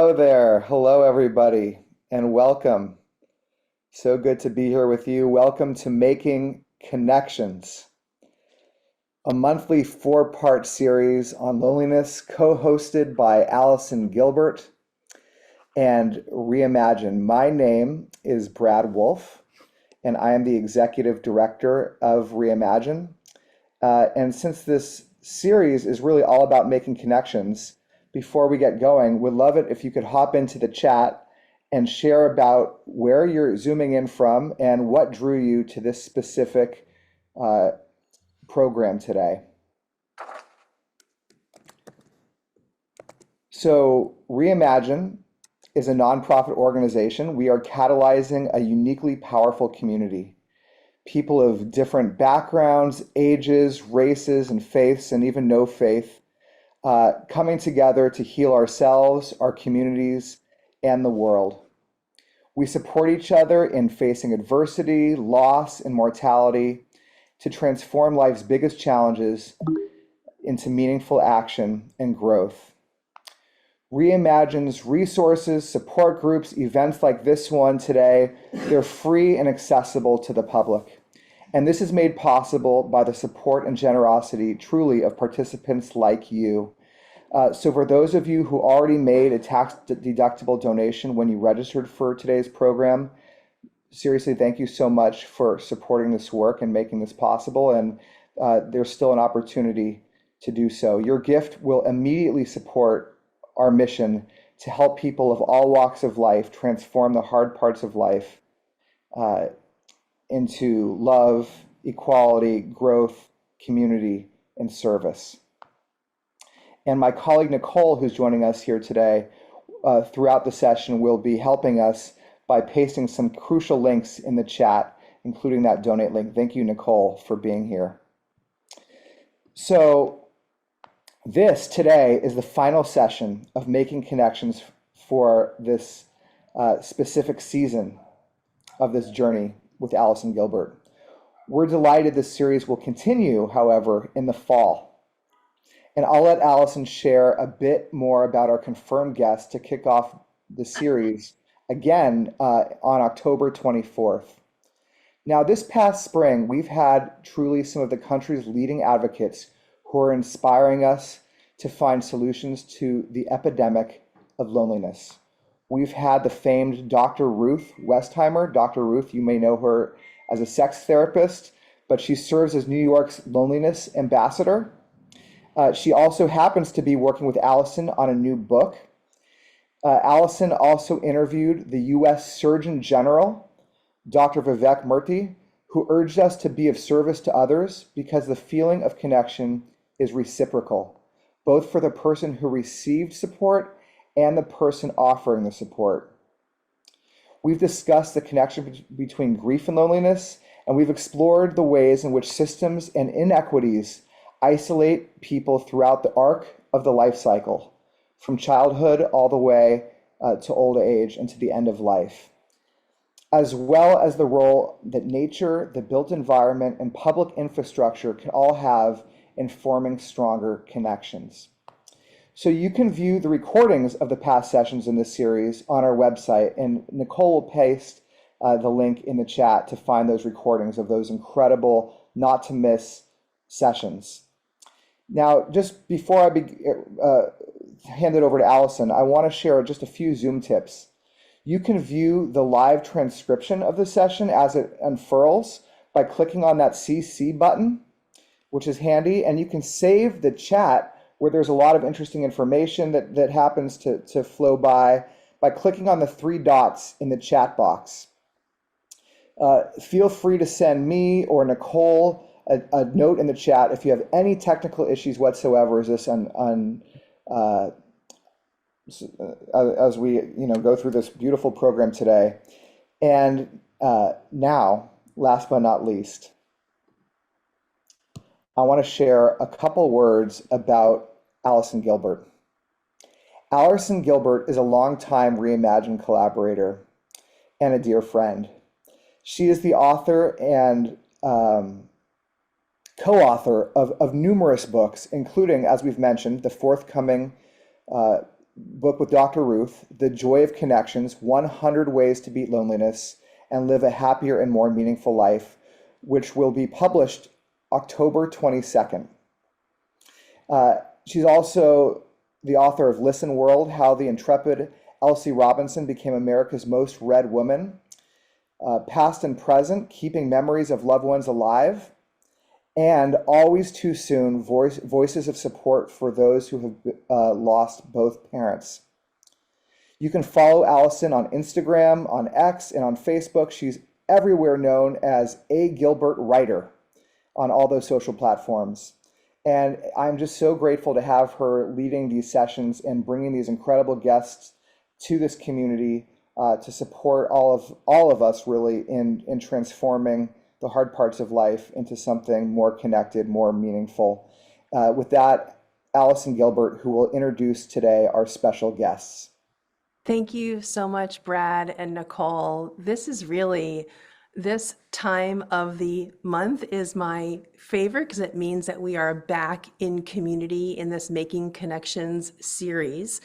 Hello there. Hello, everybody, and welcome. So good to be here with you. Welcome to Making Connections, a monthly four-part series on loneliness, co-hosted by Allison Gilbert and Reimagine. My name is Brad Wolf, and I am the executive director of Reimagine. And since this series is really all about making connections, before we get going, would love it if you could hop into the chat and share about where you're zooming in from and what drew you to this specific program today. So Reimagine is a nonprofit organization. We are catalyzing a uniquely powerful community. People of different backgrounds, ages, races, and faiths, and even no faith, coming together to heal ourselves, our communities, and the world. We support each other in facing adversity, loss, and mortality to transform life's biggest challenges into meaningful action and growth. Reimagine's resources, support groups, events like this one today, they're free and accessible to the public. And this is made possible by the support and generosity, truly, of participants like you. So for those of you who already made a tax-deductible donation when you registered for today's program, seriously, thank you so much for supporting this work and making this possible. And there's still an opportunity to do so. Your gift will immediately support our mission to help people of all walks of life transform the hard parts of life into love, equality, growth, community, and service. And my colleague Nicole, who's joining us here today, throughout the session will be helping us by pasting some crucial links in the chat, including that donate link. Thank you, Nicole, for being here. So this today is the final session of Making Connections for this specific season of this journey with Allison Gilbert. We're delighted this series will continue, however, in the fall. And I'll let Allison share a bit more about our confirmed guest to kick off the series again on October 24th. Now, this past spring, we've had truly some of the country's leading advocates who are inspiring us to find solutions to the epidemic of loneliness. We've had the famed Dr. Ruth Westheimer. Dr. Ruth, you may know her as a sex therapist, but she serves as New York's loneliness ambassador. She also happens to be working with Allison on a new book. Allison also interviewed the U.S. Surgeon General, Dr. Vivek Murthy, who urged us to be of service to others because the feeling of connection is reciprocal, both for the person who received support and the person offering the support. We've discussed the connection between grief and loneliness, and we've explored the ways in which systems and inequities isolate people throughout the arc of the life cycle, from childhood all the way to old age and to the end of life, as well as the role that nature, the built environment, and public infrastructure can all have in forming stronger connections. So you can view the recordings of the past sessions in this series on our website, and Nicole will paste the link in the chat to find those recordings of those incredible, not to miss sessions. Now, just before I hand it over to Allison, I want to share just a few Zoom tips. You can view the live transcription of the session as it unfurls by clicking on that CC button, which is handy, and you can save the chat where there's a lot of interesting information that happens to flow by clicking on the three dots in the chat box. Feel free to send me or Nicole a note in the chat if you have any technical issues whatsoever as this as we go through this beautiful program today. And now, last but not least, I want to share a couple words about Allison Gilbert. Allison Gilbert is a longtime Reimagine collaborator and a dear friend. She is the author and co-author of numerous books, including, as we've mentioned, the forthcoming book with Dr. Ruth, The Joy of Connections, 100 Ways to Beat Loneliness and Live a Happier and More Meaningful Life, which will be published October 22nd. She's also the author of Listen World, How the Intrepid Elsie Robinson Became America's Most Read Woman, Past and Present, Keeping Memories of Loved Ones Alive, and Always Too Soon, Voices of Support for Those Who Have Lost Both Parents. You can follow Allison on Instagram, on X, and on Facebook. She's everywhere known as A. Gilbert Writer on all those social platforms. And I'm just so grateful to have her leading these sessions and bringing these incredible guests to this community to support all of us really in transforming the hard parts of life into something more connected, more meaningful. With that, Allison Gilbert, who will introduce today our special guests. Thank you so much, Brad and Nicole. This time of the month is my favorite because it means that we are back in community in this Making Connections series.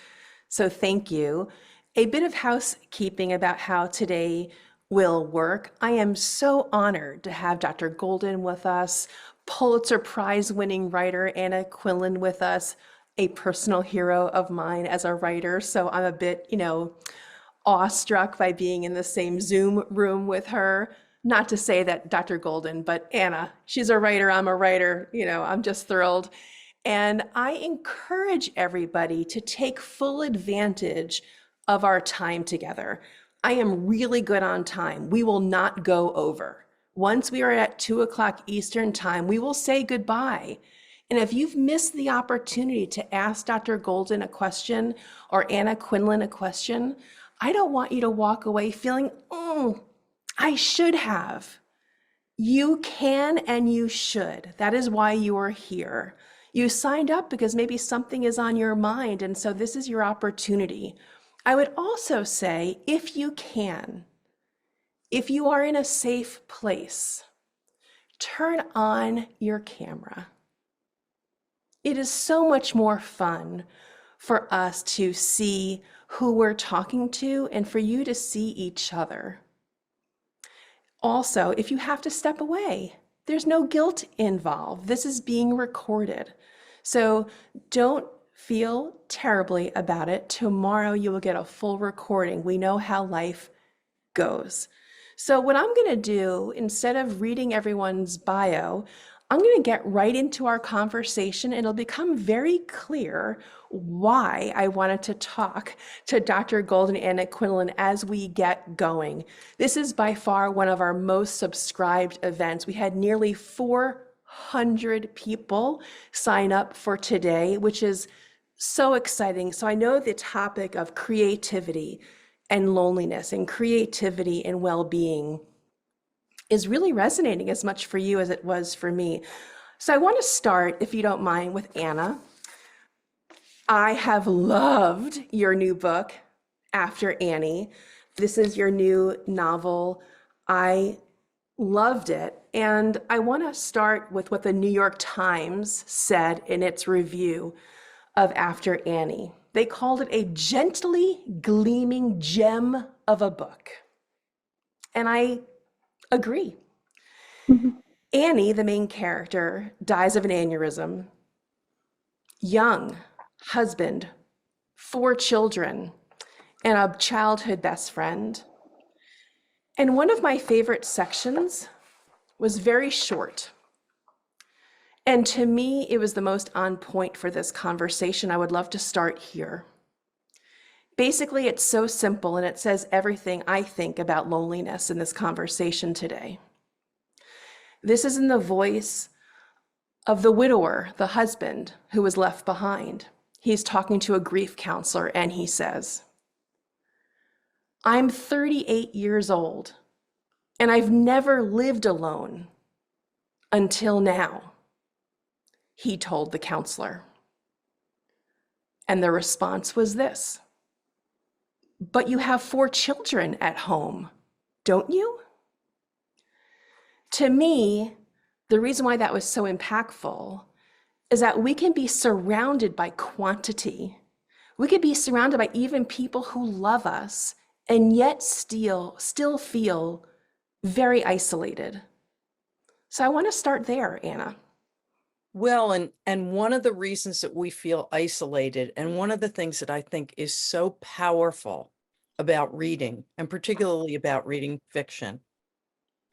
So thank you. A bit of housekeeping about how today will work. I am so honored to have Dr. Golden with us, Pulitzer Prize winning writer Anna Quinlan with us, a personal hero of mine as a writer. So I'm a bit, awestruck by being in the same Zoom room with her. Not to say that Dr. Golden, but Anna, she's a writer, I'm a writer, I'm just thrilled. And I encourage everybody to take full advantage of our time together. I am really good on time. We will not go over. Once we are at 2:00 Eastern time, we will say goodbye. And if you've missed the opportunity to ask Dr. Golden a question or Anna Quinlan a question, I don't want you to walk away feeling, I should have. You can and you should. That is why you are here. You signed up because maybe something is on your mind, and so this is your opportunity. I would also say, if you can, if you are in a safe place, turn on your camera. It is so much more fun for us to see who we're talking to and for you to see each other. Also, if you have to step away, there's no guilt involved. This is being recorded. So don't feel terribly about it. Tomorrow you will get a full recording. We know how life goes. So what I'm going to do, instead of reading everyone's bio, I'm going to get right into our conversation, and it'll become very clear why I wanted to talk to Dr. Golden and Anna Quinlan as we get going. This is by far one of our most subscribed events. We had nearly 400 people sign up for today, which is so exciting. So I know the topic of creativity and loneliness and creativity and well-being is really resonating as much for you as it was for me. So I want to start, if you don't mind, with Anna. I have loved your new book, After Annie. This is your new novel. I loved it. And I want to start with what the New York Times said in its review of After Annie. They called it a gently gleaming gem of a book. And I agree. Annie, the main character, dies of an aneurysm. Young, husband, 4 children, and a childhood best friend. And one of my favorite sections was very short. And to me, it was the most on point for this conversation. I would love to start here. Basically, it's so simple, and it says everything I think about loneliness in this conversation today. This is in the voice of the widower, the husband who was left behind. He's talking to a grief counselor, and he says, "I'm 38 years old, and I've never lived alone until now," he told the counselor. And the response was this: "But you have 4 children at home, don't you?" To me, the reason why that was so impactful is that we can be surrounded by quantity. We could be surrounded by even people who love us and yet still feel very isolated. So I want to start there, Anna. Well, and one of the reasons that we feel isolated, and one of the things that I think is so powerful about reading, and particularly about reading fiction,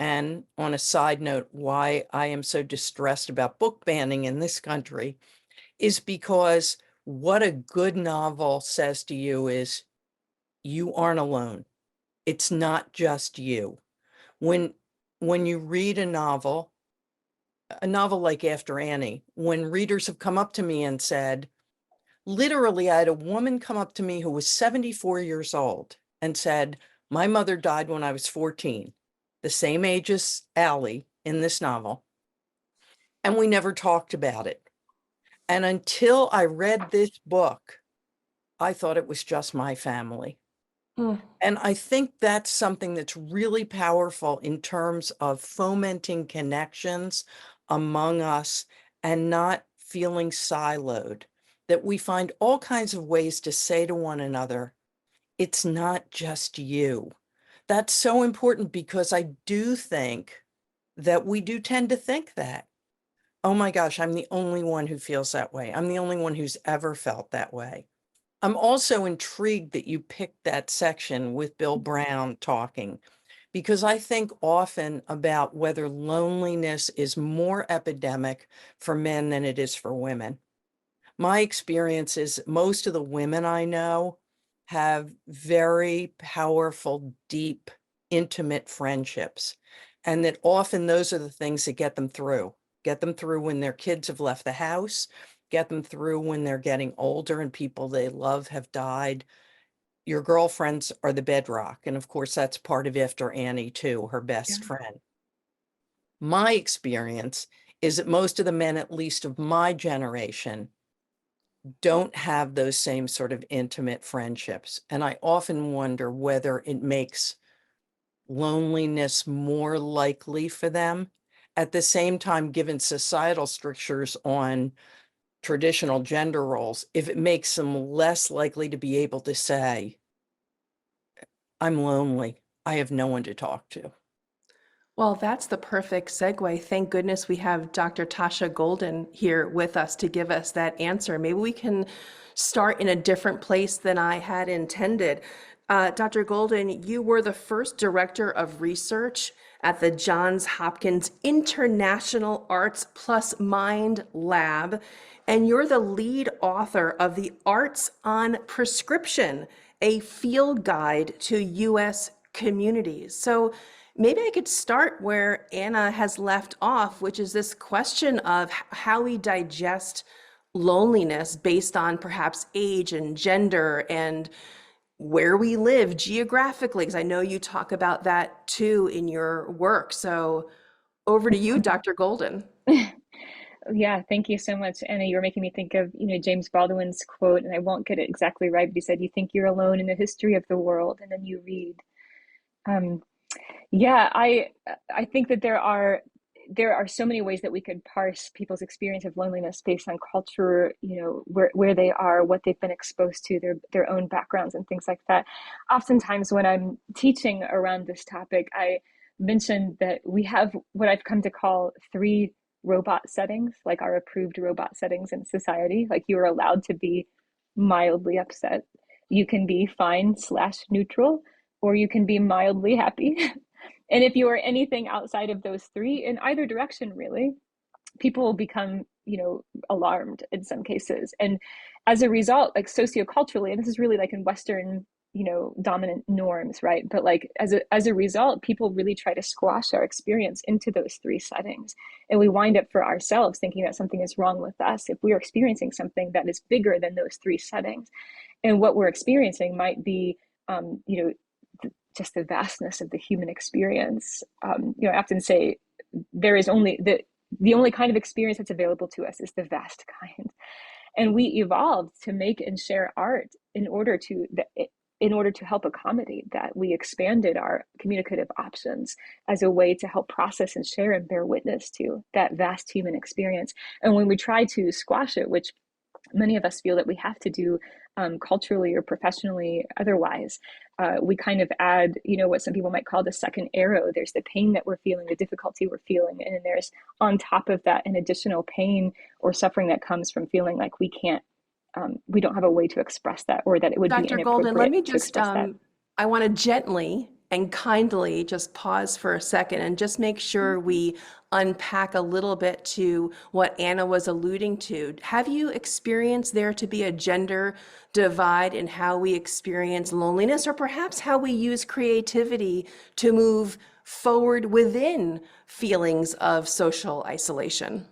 and on a side note, why I am so distressed about book banning in this country, is because what a good novel says to you is you aren't alone. It's not just you. When when you read a novel like After Annie, when readers have come up to me and said, literally, I had a woman come up to me who was 74 years old and said, my mother died when I was 14, the same age as Allie in this novel, and we never talked about it. And until I read this book, I thought it was just my family. Mm. And I think that's something that's really powerful in terms of fomenting connections among us and not feeling siloed, that we find all kinds of ways to say to one another, it's not just you. That's so important because I do think that we do tend to think that, oh my gosh, I'm the only one who feels that way. I'm the only one who's ever felt that way. I'm also intrigued that you picked that section with Bill Brown talking, because I think often about whether loneliness is more epidemic for men than it is for women. My experience is most of the women I know have very powerful, deep, intimate friendships, and that often those are the things that get them through when their kids have left the house, get them through when they're getting older and people they love have died. Your girlfriends are the bedrock. And of course, that's part of After Annie too, her best friend. My experience is that most of the men, at least of my generation, don't have those same sort of intimate friendships. And I often wonder whether it makes loneliness more likely for them. At the same time, given societal strictures on traditional gender roles, if it makes them less likely to be able to say, I'm lonely, I have no one to talk to. Well, that's the perfect segue. Thank goodness we have Dr. Tasha Golden here with us to give us that answer. Maybe we can start in a different place than I had intended. Dr. Golden, you were the first director of research at the Johns Hopkins International Arts Plus Mind Lab, and you're the lead author of the Arts on Prescription, a field guide to U.S. communities. So maybe I could start where Anna has left off, which is this question of how we digest loneliness based on perhaps age and gender and where we live geographically, because I know you talk about that too in your work. So over to you, Dr. Golden. Yeah, thank you so much, Anna. You're making me think of, James Baldwin's quote, and I won't get it exactly right, but he said, "You think you're alone in the history of the world, and then you read." Um, yeah, I think that there are so many ways that we could parse people's experience of loneliness based on culture, where they are, what they've been exposed to, their own backgrounds and things like that. Oftentimes when I'm teaching around this topic, I mention that we have what I've come to call three robot settings, like our approved robot settings in society. Like, you are allowed to be mildly upset. You can be fine/neutral, or you can be mildly happy. And if you are anything outside of those three, in either direction, really, people will become, alarmed in some cases. And as a result, like socioculturally, and this is really like in Western, dominant norms, right? But like as a result, people really try to squash our experience into those three settings. And we wind up for ourselves thinking that something is wrong with us if we are experiencing something that is bigger than those three settings. And what we're experiencing might be, just the vastness of the human experience. I often say there is only the only kind of experience that's available to us is the vast kind. And we evolved to make and share art in order to help accommodate that. We expanded our communicative options as a way to help process and share and bear witness to that vast human experience. And when we try to squash it, which many of us feel that we have to do culturally or professionally otherwise. We kind of add, what some people might call the second arrow. There's the pain that we're feeling, the difficulty we're feeling, and then there's on top of that an additional pain or suffering that comes from feeling like we don't have a way to express that, or that it would be Dr. Golden, let inappropriate me to just, express that. I want to gently and kindly just pause for a second and just make sure we unpack a little bit to what Anna was alluding to. Have you experienced there to be a gender divide in how we experience loneliness, or perhaps how we use creativity to move forward within feelings of social isolation?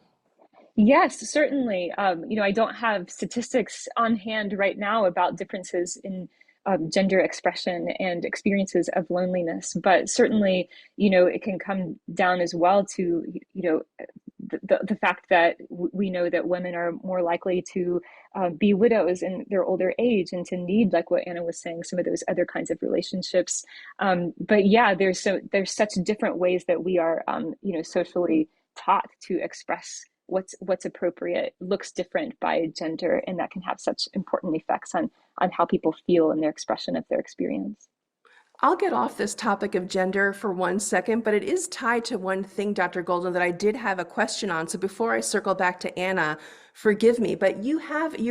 Yes, certainly. I don't have statistics on hand right now about differences in gender expression and experiences of loneliness, but certainly, it can come down as well to, the fact that we know that women are more likely to be widows in their older age and to need, like what Anna was saying, some of those other kinds of relationships. But yeah, there's such different ways that we are, socially taught to express what's appropriate, looks different by gender, and that can have such important effects on how people feel and their expression of their experience. I'll get off this topic of gender for one second, but it is tied to one thing, Dr. Golden, that I did have a question on. So before I circle back to Anna, forgive me, but you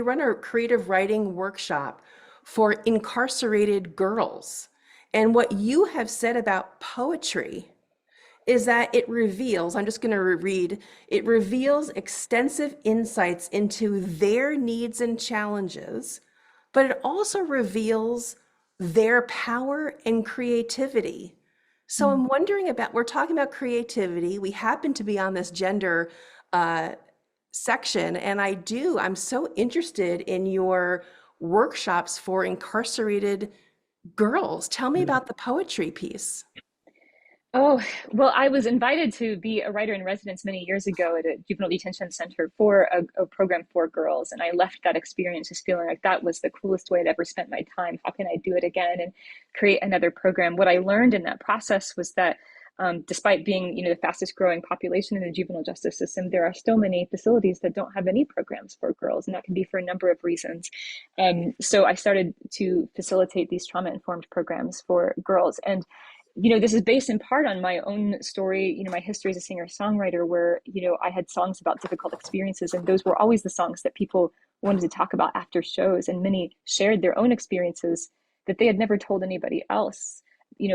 run a creative writing workshop for incarcerated girls. And what you have said about poetry is that it reveals, I'm just going to read, it reveals extensive insights into their needs and challenges, but it also reveals their power and creativity. So I'm wondering we're talking about creativity. We happen to be on this gender section, and I'm so interested in your workshops for incarcerated girls. Tell me about the poetry piece. Oh, well, I was invited to be a writer in residence many years ago at a juvenile detention center for a program for girls. And I left that experience just feeling like that was the coolest way I'd ever spent my time. How can I do it again and create another program? What I learned in that process was that despite being, the fastest growing population in the juvenile justice system, there are still many facilities that don't have any programs for girls, and that can be for a number of reasons. So I started to facilitate these trauma-informed programs for girls. And this is based in part on my own story, my history as a singer-songwriter, where, I had songs about difficult experiences, and those were always the songs that people wanted to talk about after shows. And many shared their own experiences that they had never told anybody else,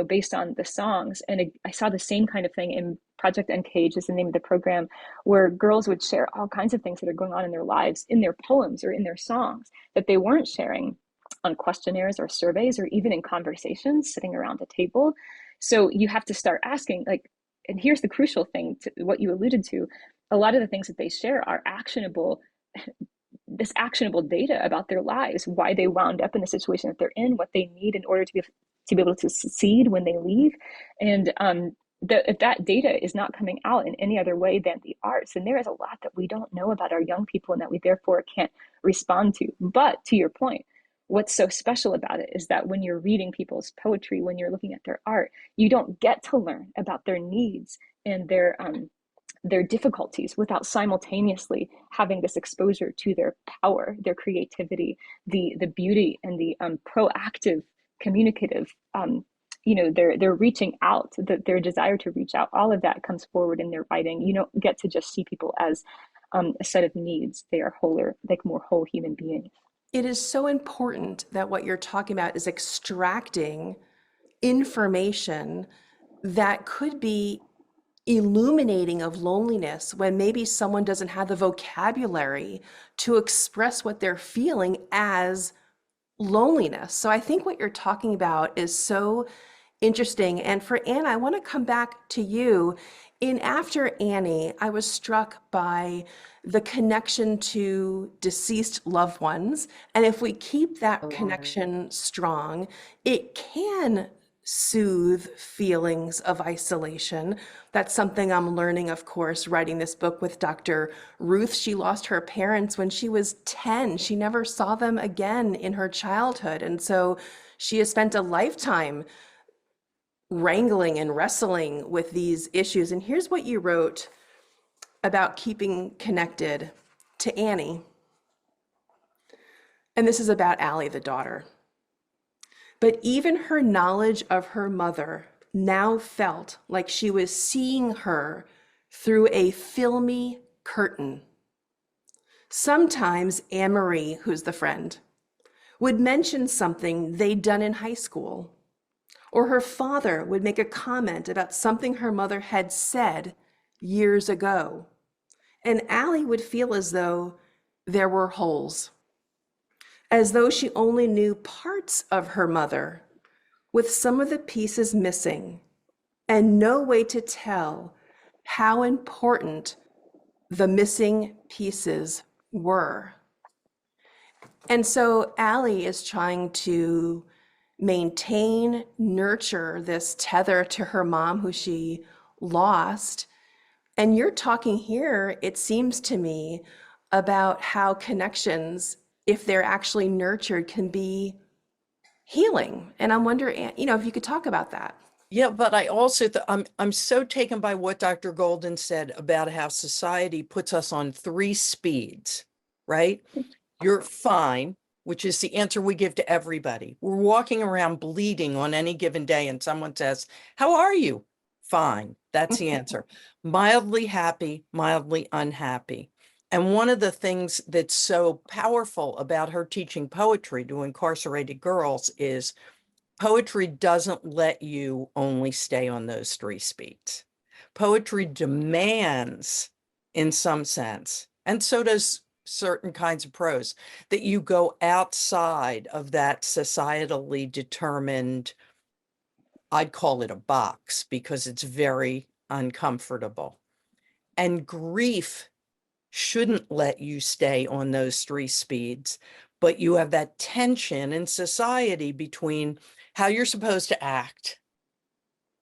based on the songs. And I saw the same kind of thing in Project Uncaged, is the name of the program, where girls would share all kinds of things that are going on in their lives, in their poems or in their songs, that they weren't sharing on questionnaires or surveys or even in conversations sitting around the table. So you have to start asking, and here's the crucial thing to what you alluded to. A lot of the things that they share are actionable, this actionable data about their lives, why they wound up in the situation that they're in, what they need in order to be able to succeed when they leave. And if that data is not coming out in any other way than the arts, then there is a lot that we don't know about our young people and that we therefore can't respond to. But to your point, what's so special about it is that when you're reading people's poetry, when you're looking at their art, you don't get to learn about their needs and their difficulties without simultaneously having this exposure to their power, their creativity, the beauty, and the proactive, communicative. They're reaching out. Their desire to reach out. All of that comes forward in their writing. You don't get to just see people as a set of needs. They are wholer, like more whole human beings. It is so important that what you're talking about is extracting information that could be illuminating of loneliness when maybe someone doesn't have the vocabulary to express what they're feeling as loneliness. So I think what you're talking about is so interesting. And for Anna, I want to come back to you. In After Annie, I was struck by the connection to deceased loved ones. And if we keep that connection strong, it can soothe feelings of isolation. That's something I'm learning, of course, writing this book with Dr. Ruth. She lost her parents when she was 10. She never saw them again in her childhood. And so she has spent a lifetime wrangling and wrestling with these issues. And here's what you wrote about keeping connected to Annie. And this is about Allie, the daughter. But even her knowledge of her mother now felt like she was seeing her through a filmy curtain. Sometimes Anne-Marie, who's the friend, would mention something they'd done in high school, or her father would make a comment about something her mother had said years ago, and Allie would feel as though there were holes, as though she only knew parts of her mother, with some of the pieces missing, and no way to tell how important the missing pieces were. And so Allie is trying to maintain, nurture this tether to her mom who she lost. And you're talking here, it seems to me, about how connections, if they're actually nurtured, can be healing. And I'm wondering, if you could talk about that. Yeah, but I also I'm so taken by what Dr. Golden said about how society puts us on 3 speeds, right? You're fine, which is the answer we give to everybody. We're walking around bleeding on any given day, and someone says, "How are you?" Fine. That's the answer. Mildly happy, mildly unhappy. And one of the things that's so powerful about her teaching poetry to incarcerated girls is poetry doesn't let you only stay on those 3 speeds. Poetry demands, in some sense, and so does certain kinds of prose, that you go outside of that societally determined, I'd call it a box, because it's very uncomfortable. And grief shouldn't let you stay on those 3 speeds, but you have that tension in society between how you're supposed to act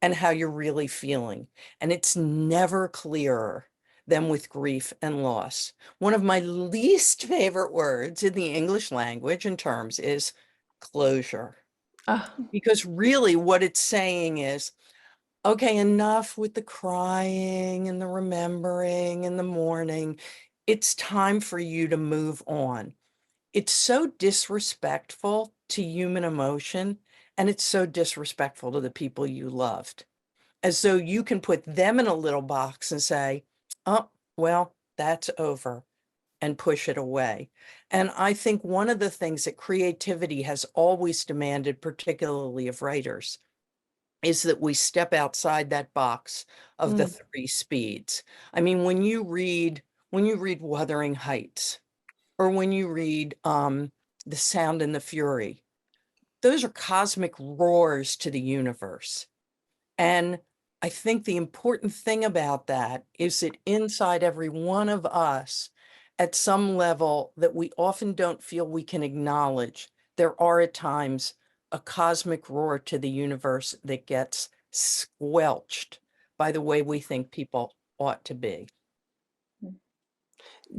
and how you're really feeling. And it's never clearer than with grief and loss. One of my least favorite words in the English language and terms is closure. Ah, Because really what it's saying is, okay, enough with the crying and the remembering and the mourning. It's time for you to move on. It's so disrespectful to human emotion, and it's so disrespectful to the people you loved. As though you can put them in a little box and say, oh, well, that's over, and push it away. And I think one of the things that creativity has always demanded, particularly of writers, is that we step outside that box of the 3 speeds. I mean, when you read Wuthering Heights, or when you read The Sound and the Fury, those are cosmic roars to the universe. And I think the important thing about that is that inside every one of us, at some level that we often don't feel we can acknowledge, there are at times a cosmic roar to the universe that gets squelched by the way we think people ought to be.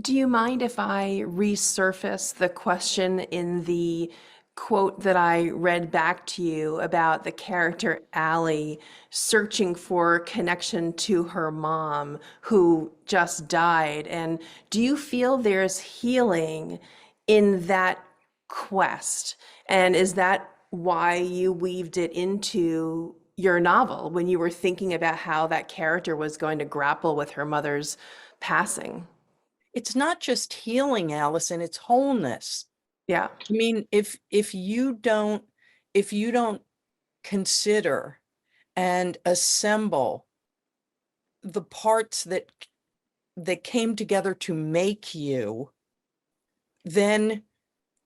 do you mind if I resurface the question in the quote that I read back to you about the character Allie searching for connection to her mom who just died? And do you feel there's healing in that quest? And is that why you weaved it into your novel when you were thinking about how that character was going to grapple with her mother's passing? It's not just healing, Allison, it's wholeness. Yeah. I mean, if you don't consider and assemble the parts that came together to make you, then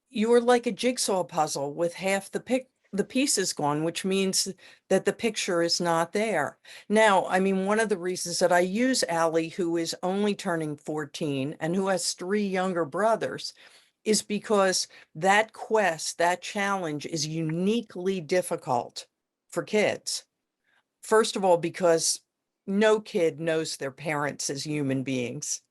you're like a jigsaw puzzle with half the pieces gone, which means that the picture is not there. Now, I mean, one of the reasons that I use Allie, who is only turning 14 and who has 3 younger brothers, is because that quest, that challenge is uniquely difficult for kids. First of all, because no kid knows their parents as human beings.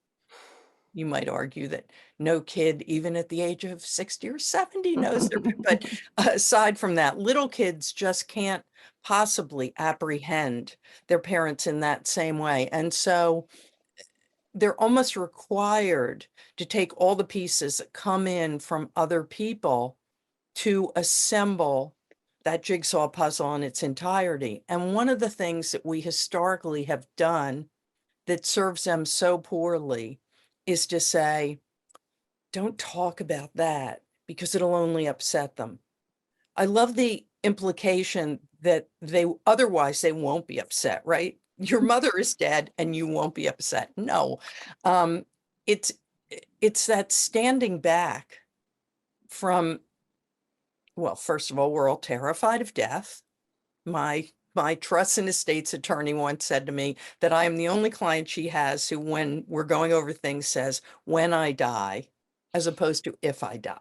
You might argue that no kid, even at the age of 60 or 70, knows their, but aside from that, little kids just can't possibly apprehend their parents in that same way. And so they're almost required to take all the pieces that come in from other people to assemble that jigsaw puzzle in its entirety. And one of the things that we historically have done that serves them so poorly is to say, don't talk about that because it'll only upset them. I love the implication that otherwise they won't be upset, right? Your mother is dead and you won't be upset. No, um, it's it's that standing back from, well, first of all, we're all terrified of death. My trust and estates attorney once said to me that I am the only client she has who, when we're going over things, says, when I die, as opposed to if I die.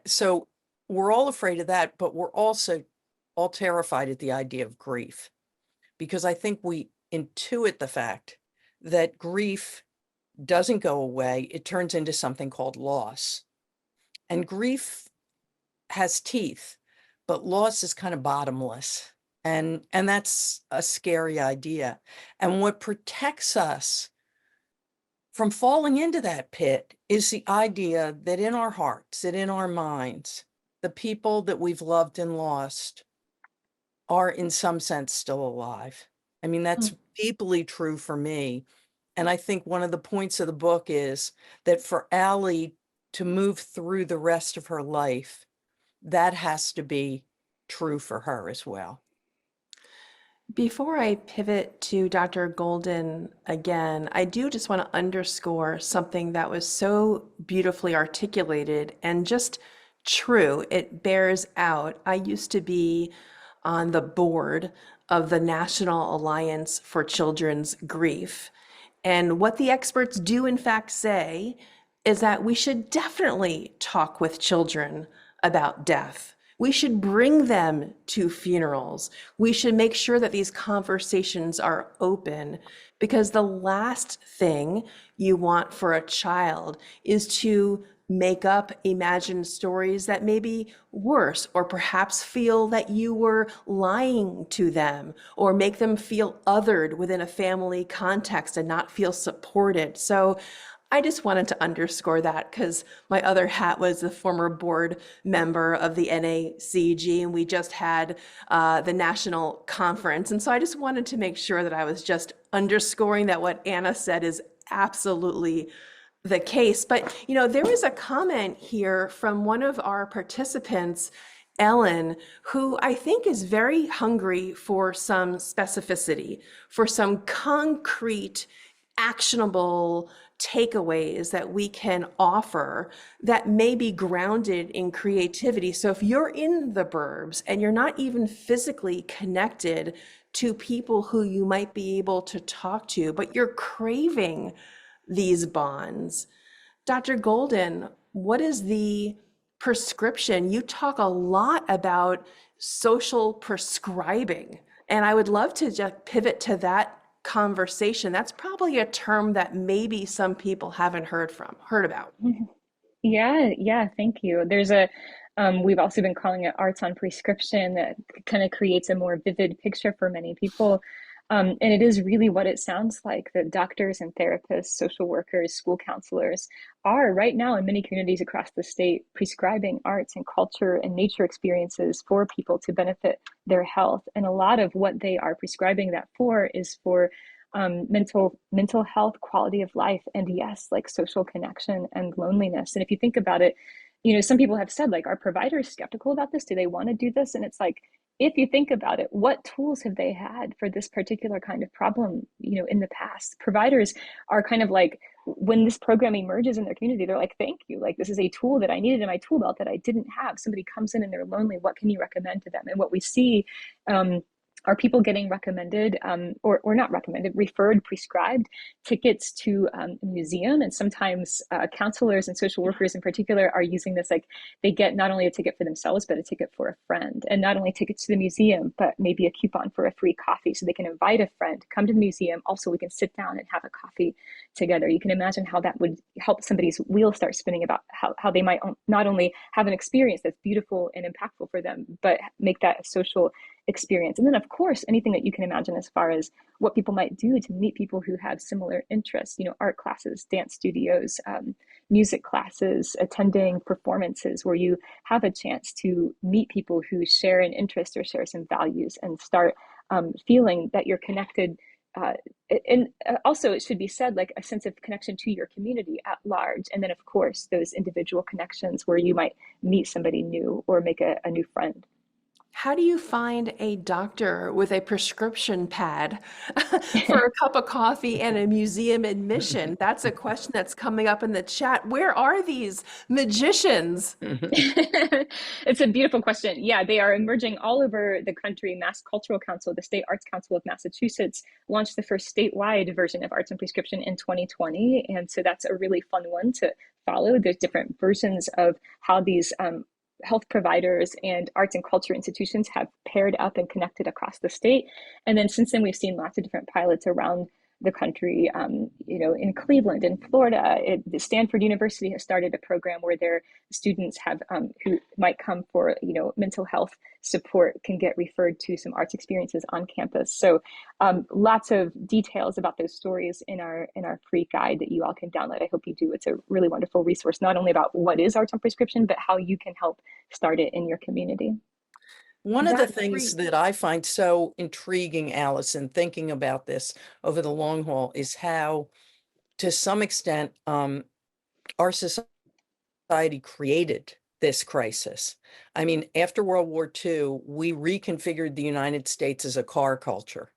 So we're all afraid of that, but we're also all terrified at the idea of grief, because I think we intuit the fact that grief doesn't go away. It turns into something called loss. And grief has teeth, but loss is kind of bottomless. And that's a scary idea. And what protects us from falling into that pit is the idea that in our hearts, that in our minds, the people that we've loved and lost are in some sense still alive. I mean, that's deeply true for me. And I think one of the points of the book is that for Allie to move through the rest of her life, that has to be true for her as well. Before I pivot to Dr. Golden again, I do just want to underscore something that was so beautifully articulated and just true. It bears out. I used to be on the board of the National Alliance for Children's Grief. And what the experts do, in fact, say is that we should definitely talk with children about death. We should bring them to funerals. We should make sure that these conversations are open, because the last thing you want for a child is to make up imagined stories that may be worse, or perhaps feel that you were lying to them, or make them feel othered within a family context and not feel supported. So I just wanted to underscore that, because my other hat was the former board member of the NACG, and we just had the national conference. And so I just wanted to make sure that I was just underscoring that what Anna said is absolutely the case. But, you know, there was a comment here from one of our participants, Ellen, who I think is very hungry for some specificity, for some concrete, actionable takeaways that we can offer that may be grounded in creativity. So if you're in the burbs and you're not even physically connected to people who you might be able to talk to, but you're craving these bonds, Dr. Golden, what is the prescription? You talk a lot about social prescribing, and I would love to just pivot to that conversation. That's probably a term that maybe some people haven't heard about. Yeah, thank you. We've also been calling it arts on prescription, that kind of creates a more vivid picture for many people. And it is really what it sounds like, that doctors and therapists, social workers, school counselors are right now in many communities across the state prescribing arts and culture and nature experiences for people to benefit their health. And a lot of what they are prescribing that for is for mental health, quality of life, and yes, like social connection and loneliness. And if you think about it, you know, some people have said, like, are providers skeptical about this? Do they want to do this? And it's like, if you think about it, what tools have they had for this particular kind of problem, you know, in the past? Providers are kind of like, when this program emerges in their community, they're like, thank you. Like, this is a tool that I needed in my tool belt that I didn't have. Somebody comes in and they're lonely. What can you recommend to them? And what we see are people getting recommended or not recommended, referred, prescribed tickets to a museum. And sometimes counselors and social workers in particular are using this, like, they get not only a ticket for themselves, but a ticket for a friend. And not only tickets to the museum, but maybe a coupon for a free coffee, so they can invite a friend to come to the museum. Also, we can sit down and have a coffee together. You can imagine how that would help somebody's wheels start spinning about how they might not only have an experience that's beautiful and impactful for them, but make that a social experience. And then, of course, anything that you can imagine as far as what people might do to meet people who have similar interests, art classes, dance studios, music classes, attending performances where you have a chance to meet people who share an interest or share some values and start feeling that you're connected. And also, it should be said, like a sense of connection to your community at large. And then, of course, those individual connections where you might meet somebody new or make a new friend. How do you find a doctor with a prescription pad for a cup of coffee and a museum admission? That's a question that's coming up in the chat. Where are these magicians? It's a beautiful question. Yeah, they are emerging all over the country. Mass Cultural Council, the State Arts Council of Massachusetts, launched the first statewide version of Arts and Prescription in 2020. And so that's a really fun one to follow. There's different versions of how these health providers and arts and culture institutions have paired up and connected across the state. And then since then, we've seen lots of different pilots around the country. In Cleveland, in Florida, Stanford University has started a program where their students have who might come for mental health support can get referred to some arts experiences on campus. So lots of details about those stories in our free guide that you all can download. I hope you do. It's a really wonderful resource, not only about what is arts on prescription, but how you can help start it in your community. One of the That things free- that I find so intriguing, Allison, thinking about this over the long haul, is how, to some extent, our society created this crisis. I mean, after World War II, we reconfigured the United States as a car culture.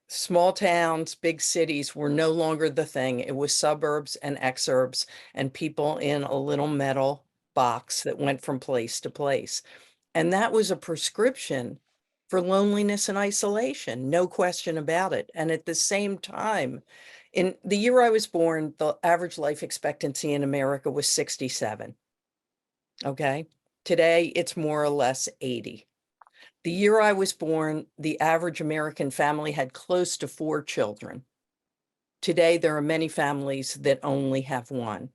Small towns, big cities were no longer the thing. It was suburbs and exurbs and people in a little metal box that went from place to place. And that was a prescription for loneliness and isolation, no question about it. And at the same time, in the year I was born, the average life expectancy in America was 67. Okay. Today, it's more or less 80. The year I was born, the average American family had close to 4 children. Today, there are many families that only have 1.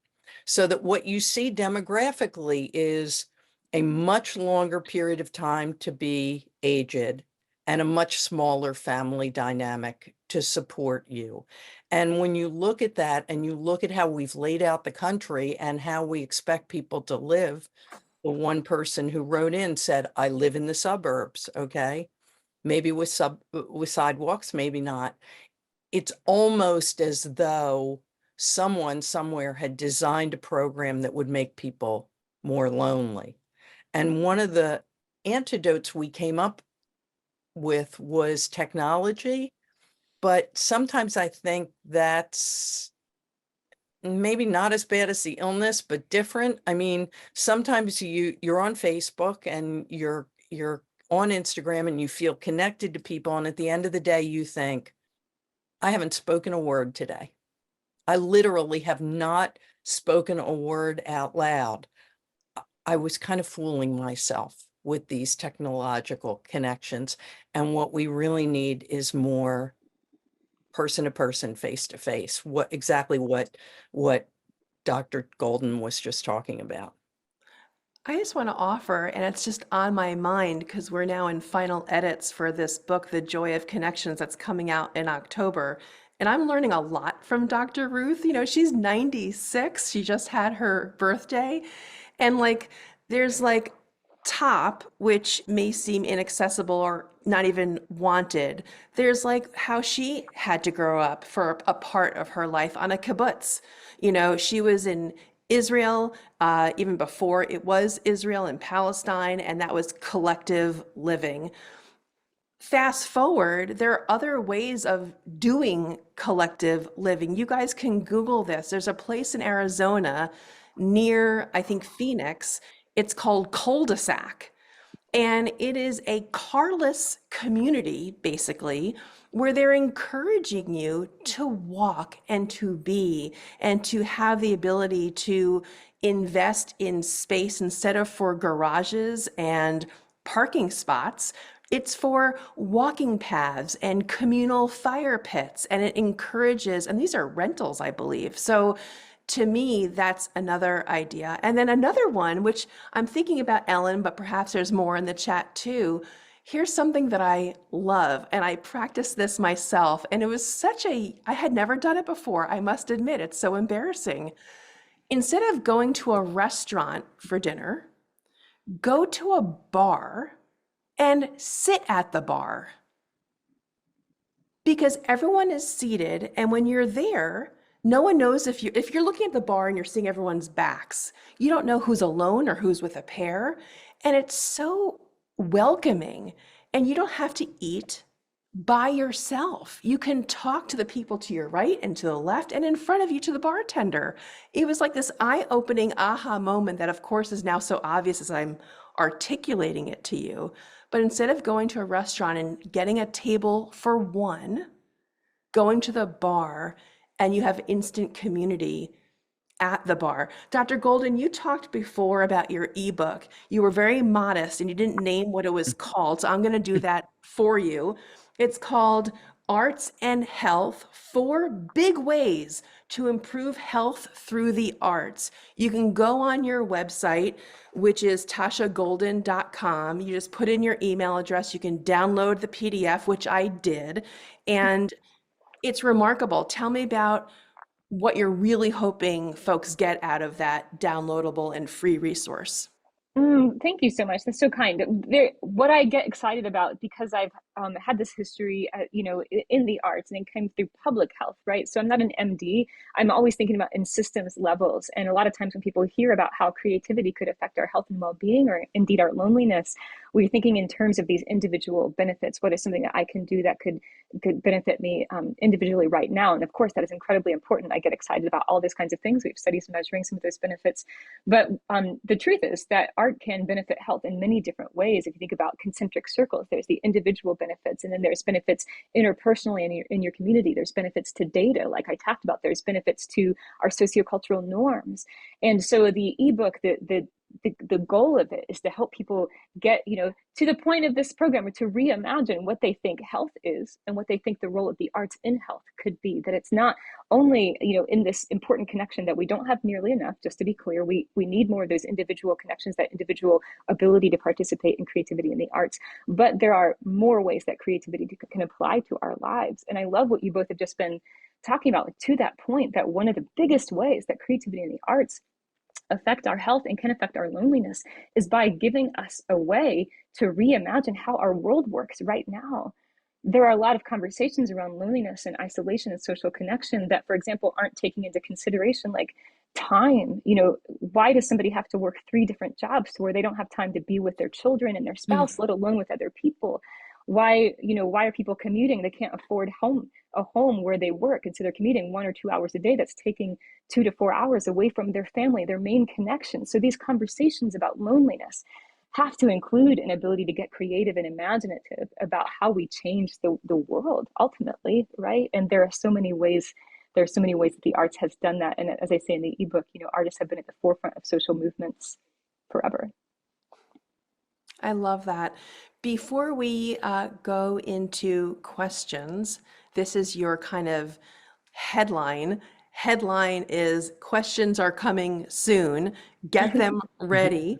So that what you see demographically is a much longer period of time to be aged and a much smaller family dynamic to support you. And when you look at that and you look at how we've laid out the country and how we expect people to live, the one person who wrote in said, I live in the suburbs, okay? Maybe with sidewalks, maybe not. It's almost as though someone somewhere had designed a program that would make people more lonely. And one of the antidotes we came up with was technology. But sometimes I think that's maybe not as bad as the illness, but different. I mean, sometimes you're on Facebook and you're on Instagram and you feel connected to people. And at the end of the day, you think, I haven't spoken a word today. I literally have not spoken a word out loud. I was kind of fooling myself with these technological connections. And what we really need is more person to person, face to face, what Dr. Golden was just talking about. I just want to offer, and it's just on my mind because we're now in final edits for this book, The Joy of Connections, that's coming out in October. And I'm learning a lot from Dr. Ruth. She's 96. She just had her birthday. And there's top, which may seem inaccessible or not even wanted. There's how she had to grow up for a part of her life on a kibbutz. She was in Israel, even before it was Israel and Palestine, and that was collective living. Fast forward, there are other ways of doing collective living. You guys can Google this. There's a place in Arizona near, I think, Phoenix. It's called Cul-de-sac. And it is a carless community, basically, where they're encouraging you to walk and to be and to have the ability to invest in space instead of for garages and parking spots. It's for walking paths and communal fire pits, and it encourages, and these are rentals, I believe. So to me, that's another idea. And then another one, which I'm thinking about Ellen, but perhaps there's more in the chat too. Here's something that I love, and I practiced this myself, and it was I had never done it before. I must admit, it's so embarrassing. Instead of going to a restaurant for dinner, go to a bar and sit at the bar because everyone is seated, and when you're there, no one knows if you're looking at the bar and you're seeing everyone's backs. You don't know who's alone or who's with a pair, and it's so welcoming. And you don't have to eat by yourself. You can talk to the people to your right and to the left and in front of you to the bartender. It was like this eye-opening aha moment that, of course, is now so obvious as I'm articulating it to you. But instead of going to a restaurant and getting a table for one, going to the bar and you have instant community at the bar. Dr. Golden, you talked before about your ebook. You were very modest and you didn't name what it was called. So I'm going to do that for you. It's called Arts and Health: 4 Big Ways to Improve Health Through the Arts. You can go on your website, which is tashagolden.com. You just put in your email address. You can download the PDF, which I did. And it's remarkable. Tell me about what you're really hoping folks get out of that downloadable and free resource. Thank you so much. That's so kind. What I get excited about, because I've had this history, in the arts, and it came through public health, right? So I'm not an MD. I'm always thinking about in systems levels. And a lot of times when people hear about how creativity could affect our health and well-being, or indeed our loneliness, we're thinking in terms of these individual benefits. What is something that I can do that could benefit me individually right now? And of course, that is incredibly important. I get excited about all these kinds of things. We have studies measuring some of those benefits. But the truth is that art can benefit health in many different ways. If you think about concentric circles, there's the individual benefits, and then there's benefits interpersonally in your community. There's benefits to data, like I talked about. There's benefits to our sociocultural norms. And so the ebook, the goal of it is to help people get, to the point of this program, or to reimagine what they think health is and what they think the role of the arts in health could be. That it's not only, in this important connection that we don't have nearly enough. Just to be clear, we need more of those individual connections, that individual ability to participate in creativity in the arts. But there are more ways that creativity can apply to our lives. And I love what you both have just been talking about, to that point, that one of the biggest ways that creativity in the arts affect our health and can affect our loneliness is by giving us a way to reimagine how our world works right now. There are a lot of conversations around loneliness and isolation and social connection that, for example, aren't taking into consideration like time. Why does somebody have to work 3 different jobs to where they don't have time to be with their children and their spouse, let alone with other people? Why are people commuting? They can't afford a home where they work, and so they're commuting 1 or 2 hours a day. That's taking 2 to 4 hours away from their family, their main connection. So these conversations about loneliness have to include an ability to get creative and imaginative about how we change the world ultimately, right? And there are so many ways that the arts has done that. And as I say in the ebook, artists have been at the forefront of social movements forever. I love that. Before we go into questions, this is your kind of headline. Headline is questions are coming soon. Get them ready.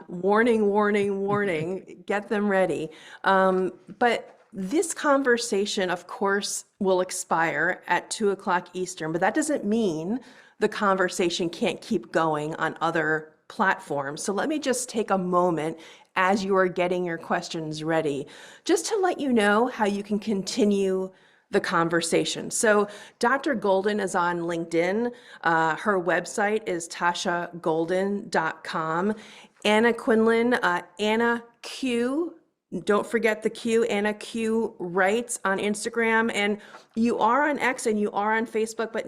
Warning, warning, warning. Get them ready. But this conversation, of course, will expire at 2:00 Eastern, but that doesn't mean the conversation can't keep going on other platforms. So let me just take a moment as you are getting your questions ready, just to let you know how you can continue the conversation. So Dr. Golden is on LinkedIn. Her website is tashagolden.com. Anna Quinlan, Anna Q, don't forget the Q, Anna Q writes on Instagram. And you are on X and you are on Facebook, but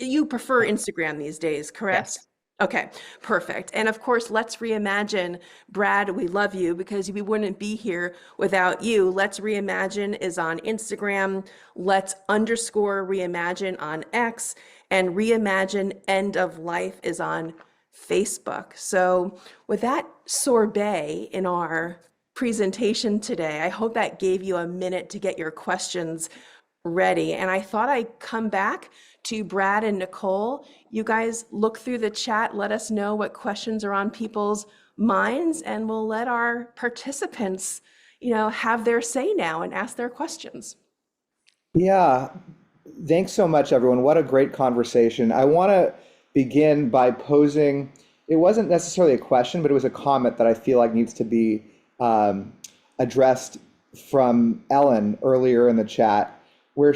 you prefer Instagram these days, correct? Yes. Okay, perfect. And of course, Let's Reimagine. Brad, we love you because we wouldn't be here without you. Let's Reimagine is on Instagram. Let's_reimagine on X. And Reimagine End of Life is on Facebook. So with that sorbet in our presentation today, I hope that gave you a minute to get your questions ready. And I thought I'd come back to Brad and Nicole. You guys look through the chat, let us know what questions are on people's minds, and we'll let our participants have their say now and ask their questions. Yeah, thanks so much, everyone. What a great conversation. I want to begin by posing, it wasn't necessarily a question, but it was a comment that I feel like needs to be um, addressed from Ellen earlier in the chat, where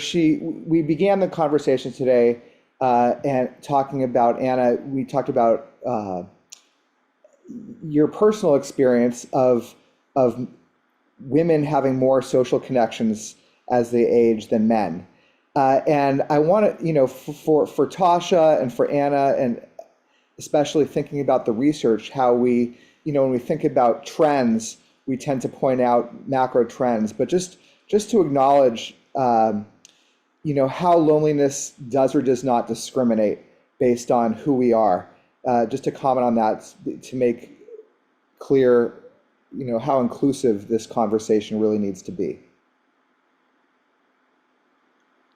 we began the conversation today and talking about, Anna, we talked about your personal experience of women having more social connections as they age than men. And I want to, for Tasha and for Anna, and especially thinking about the research, how we, when we think about trends, we tend to point out macro trends, but just to acknowledge, how loneliness does or does not discriminate based on who we are. Just to comment on that, to make clear, how inclusive this conversation really needs to be.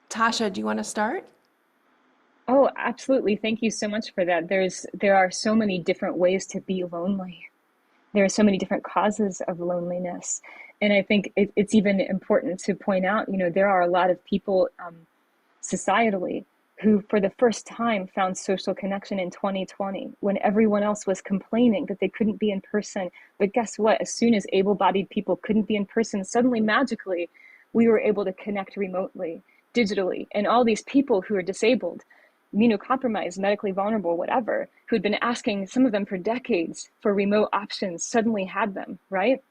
Tasha, do you want to start? Oh, absolutely. Thank you so much for that. There are so many different ways to be lonely. There are so many different causes of loneliness. And I think it's even important to point out, there are a lot of people societally who, for the first time, found social connection in 2020 when everyone else was complaining that they couldn't be in person. But guess what? As soon as able bodied people couldn't be in person, suddenly magically, we were able to connect remotely, digitally. And all these people who are disabled, immunocompromised, medically vulnerable, whatever, who'd been asking, some of them for decades, for remote options, suddenly had them, right?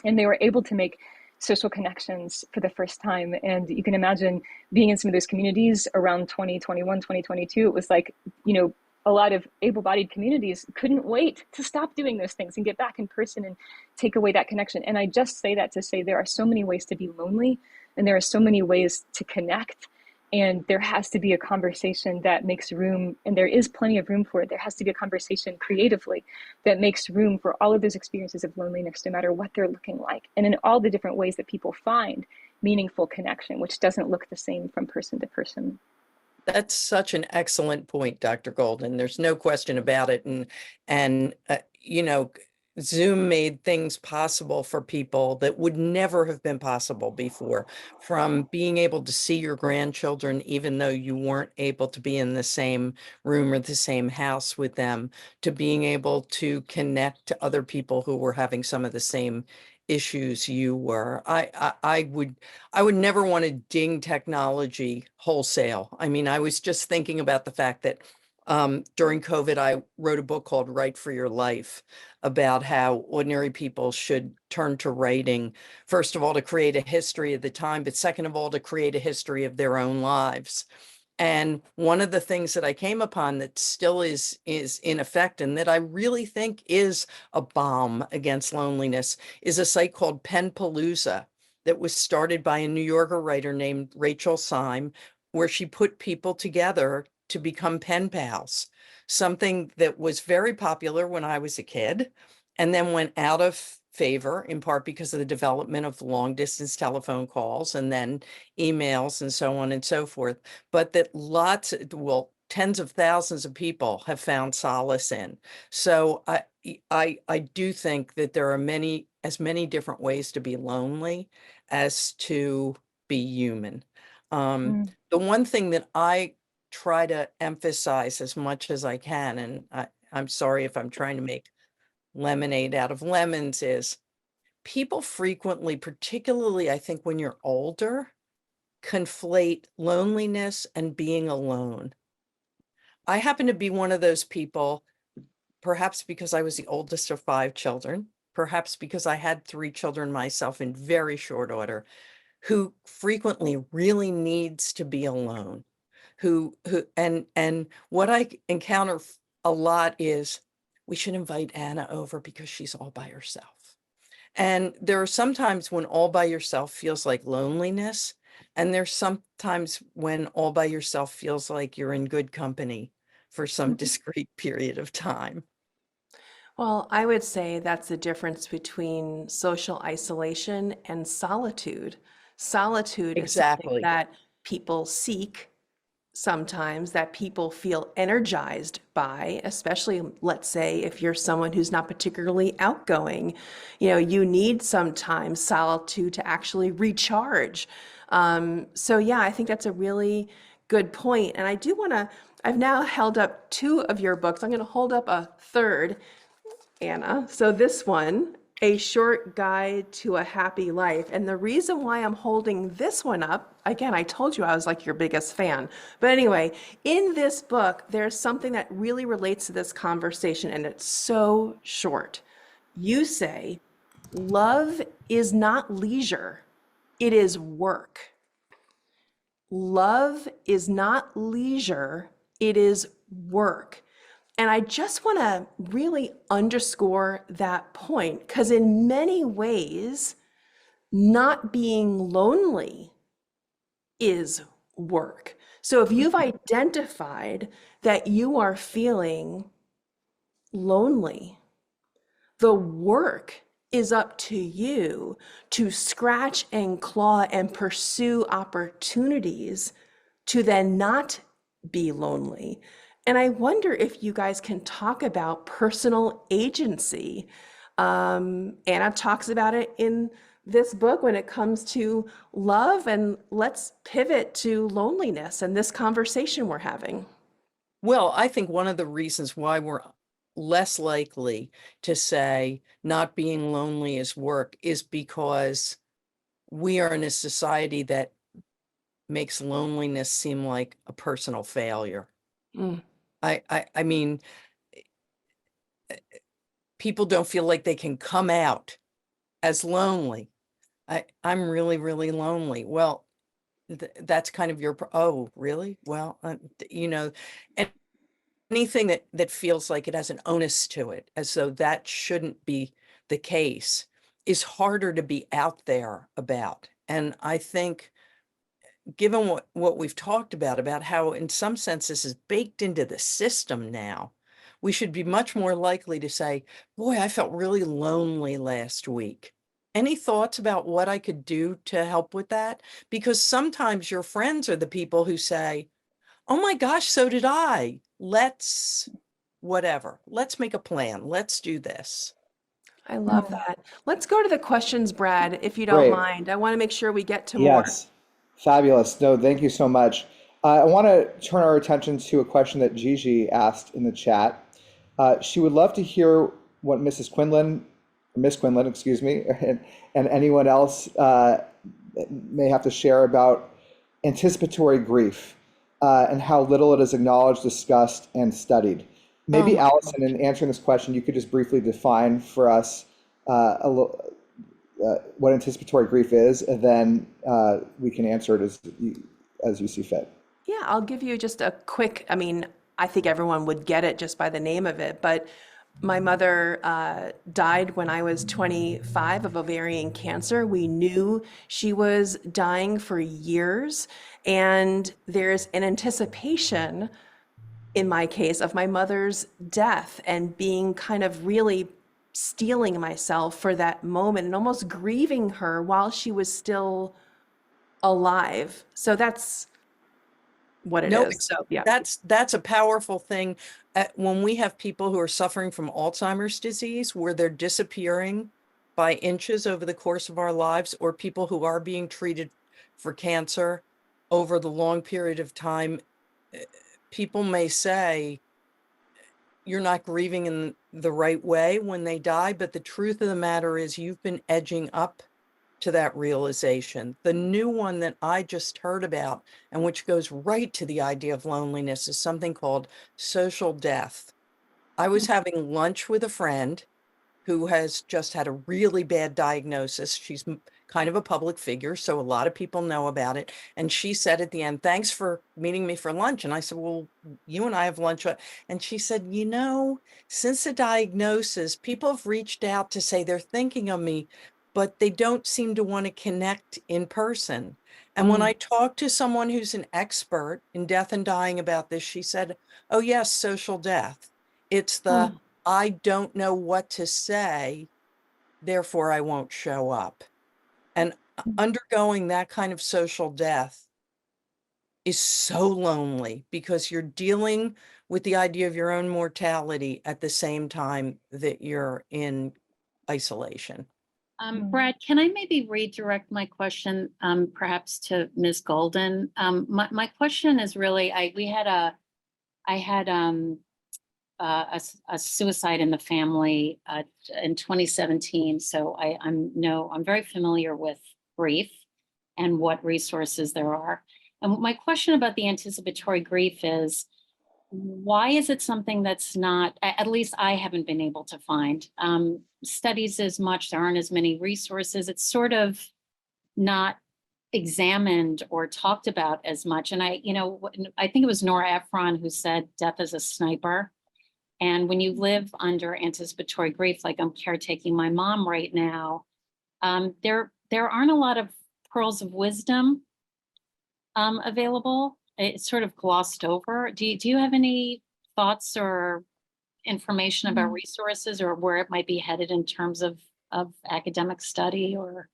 And they were able to make social connections for the first time. And you can imagine being in some of those communities around 2021, 2022, it was like, a lot of able-bodied communities couldn't wait to stop doing those things and get back in person and take away that connection. And I just say that to say there are so many ways to be lonely, and there are so many ways to connect. And there has to be a conversation that makes room, and there is plenty of room for it. There has to be a conversation creatively that makes room for all of those experiences of loneliness, no matter what they're looking like, and in all the different ways that people find meaningful connection, which doesn't look the same from person to person. That's such an excellent point, Dr. Golden. There's no question about it. And Zoom made things possible for people that would never have been possible before, from being able to see your grandchildren, even though you weren't able to be in the same room or the same house with them, to being able to connect to other people who were having some of the same issues you were. I would never want to ding technology wholesale. I mean, I was just thinking about the fact that during COVID, I wrote a book called Write for Your Life about how ordinary people should turn to writing, first of all, to create a history of the time, but second of all, to create a history of their own lives. And one of the things that I came upon that still is in effect, and that I really think is a balm against loneliness, is a site called Penpalooza that was started by a New Yorker writer named Rachel Syme, where she put people together to become pen pals, something that was very popular when I was a kid, and then went out of favor, in part because of the development of long distance telephone calls and then emails and so on and so forth, but that tens of thousands of people have found solace in. So I do think that there are as many different ways to be lonely as to be human. Mm. The one thing that I try to emphasize as much as I can, and I'm sorry if I'm trying to make lemonade out of lemons, is people frequently, particularly I think when you're older, conflate loneliness and being alone. I happen to be one of those people, perhaps because I was the oldest of 5 children, perhaps because I had 3 children myself in very short order, who frequently really needs to be alone. And what I encounter a lot is, we should invite Anna over because she's all by herself. And there are some times when all by yourself feels like loneliness. And there's sometimes when all by yourself feels like you're in good company for some discrete period of time. Well, I would say that's the difference between social isolation and solitude. Solitude is something Exactly. that people seek. sometimes that people feel energized by, especially, let's say, if you're someone who's not particularly outgoing. You need sometimes solitude to actually recharge. So yeah, I think that's a really good point. And I've now held up two of your books. I'm going to hold up a third, Anna. So this one, A Short Guide to a Happy Life. And the reason why I'm holding this one up, again, I told you I was like your biggest fan. But anyway, in this book, there's something that really relates to this conversation, and it's so short. You say, love is not leisure, it is work. Love is not leisure, it is work. And I just want to really underscore that point because, in many ways, not being lonely is work. So, if you've identified that you are feeling lonely, the work is up to you to scratch and claw and pursue opportunities to then not be lonely. And I wonder if you guys can talk about personal agency. Anna talks about it in this book when it comes to love, and let's pivot to loneliness and this conversation we're having. Well, I think one of the reasons why we're less likely to say not being lonely is work is because we are in a society that makes loneliness seem like a personal failure. Mm. I mean, people don't feel like they can come out as lonely. I'm really, really lonely. Well, that's kind of oh, really? Well, and anything that feels like it has an onus to it, as though that shouldn't be the case, is harder to be out there about. And I think, given what we've talked about how in some sense this is baked into the system now, we should be much more likely to say, boy, I felt really lonely last week. Any thoughts about what I could do to help with that? Because sometimes your friends are the people who say, oh my gosh, so did I. Let's make a plan. Let's do this. I love that. Let's go to the questions, Brad, if you don't Great. mind. I want to make sure we get to more. Yes. Fabulous. No, thank you so much. I want to turn our attention to a question that Gigi asked in the chat. She would love to hear what Miss Quinlan, excuse me, and anyone else may have to share about anticipatory grief and how little it is acknowledged, discussed, and studied. Oh Maybe my Allison, in answering this question, you could just briefly define for us what anticipatory grief is, and then we can answer it as you see fit. Yeah, I'll give you just a quick, I think everyone would get it just by the name of it, but my mother died when I was 25 of ovarian cancer. We knew she was dying for years, and there's an anticipation, in my case, of my mother's death and being kind of really steeling myself for that moment and almost grieving her while she was still alive. So that's what it No, is. So yeah. that's a powerful thing. When we have people who are suffering from Alzheimer's disease, where they're disappearing by inches over the course of our lives, or people who are being treated for cancer over the long period of time, people may say, you're not grieving in the right way when they die, but the truth of the matter is you've been edging up to that realization. The new one that I just heard about, and which goes right to the idea of loneliness, is something called social death. I was having lunch with a friend who has just had a really bad diagnosis. She's kind of a public figure, so a lot of people know about it. And she said at the end, thanks for meeting me for lunch. And I said, well, you and I have lunch. And she said, since the diagnosis, people have reached out to say they're thinking of me, but they don't seem to want to connect in person. And when I talked to someone who's an expert in death and dying about this, she said, oh yes, social death. It's the, I don't know what to say, therefore I won't show up. And undergoing that kind of social death is so lonely because you're dealing with the idea of your own mortality at the same time that you're in isolation. Brad, can I maybe redirect my question, perhaps to Ms. Golden? My question is really, I had a suicide in the family in 2017, so I'm very familiar with grief and what resources there are. And my question about the anticipatory grief is, why is it something that's not, at least I haven't been able to find studies as much, there aren't as many resources, it's sort of not examined or talked about as much. And I think it was Nora Ephron who said death is a sniper. And when you live under anticipatory grief, like I'm caretaking my mom right now, there aren't a lot of pearls of wisdom available. It's sort of glossed over. Do you have any thoughts or information about resources or where it might be headed in terms of academic study or?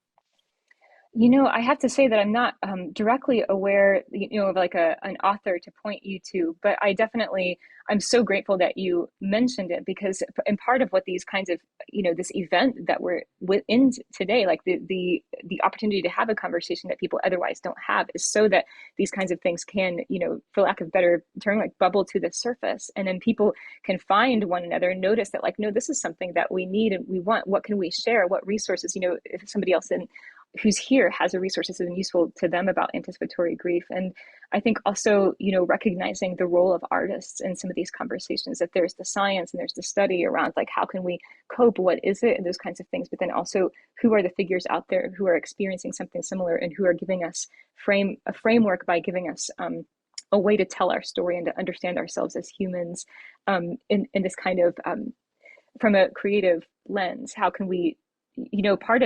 I have to say that I'm not directly aware, of like an author to point you to, but I'm so grateful that you mentioned it, because and part of what these kinds of, this event that we're within today, like the opportunity to have a conversation that people otherwise don't have, is so that these kinds of things can, for lack of a better term, like bubble to the surface, and then people can find one another and notice that, like, no, this is something that we need and we want. What can we share? What resources? If somebody else who's here has a resource that's been useful to them about anticipatory grief. And I think also, recognizing the role of artists in some of these conversations, that there's the science and there's the study around, like, how can we cope, what is it, and those kinds of things, but then also who are the figures out there who are experiencing something similar and who are giving us a framework by giving us a way to tell our story and to understand ourselves as humans in this kind of from a creative lens. How can we, part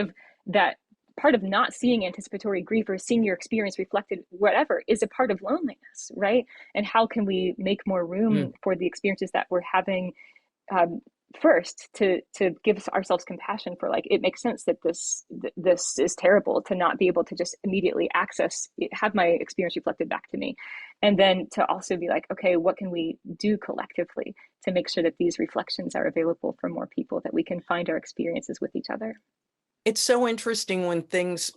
of not seeing anticipatory grief or seeing your experience reflected, whatever, is a part of loneliness, right? And how can we make more room for the experiences that we're having, first to give ourselves compassion for, like, it makes sense that this is terrible, to not be able to just immediately have my experience reflected back to me. And then to also be like, okay, what can we do collectively to make sure that these reflections are available for more people, that we can find our experiences with each other. It's so interesting when things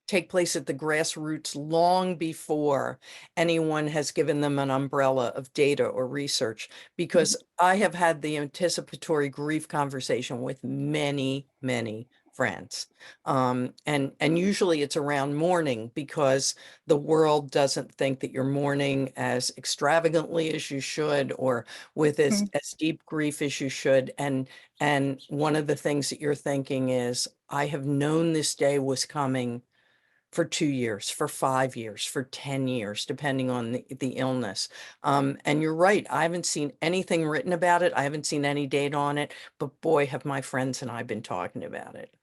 take place at the grassroots long before anyone has given them an umbrella of data or research, because I have had the anticipatory grief conversation with many, many friends. And usually it's around mourning, because the world doesn't think that you're mourning as extravagantly as you should, or with as deep grief as you should. And one of the things that you're thinking is, I have known this day was coming for 2 years, for 5 years, for 10 years, depending on the illness. And you're right, I haven't seen anything written about it. I haven't seen any data on it, but boy, have my friends and I been talking about it.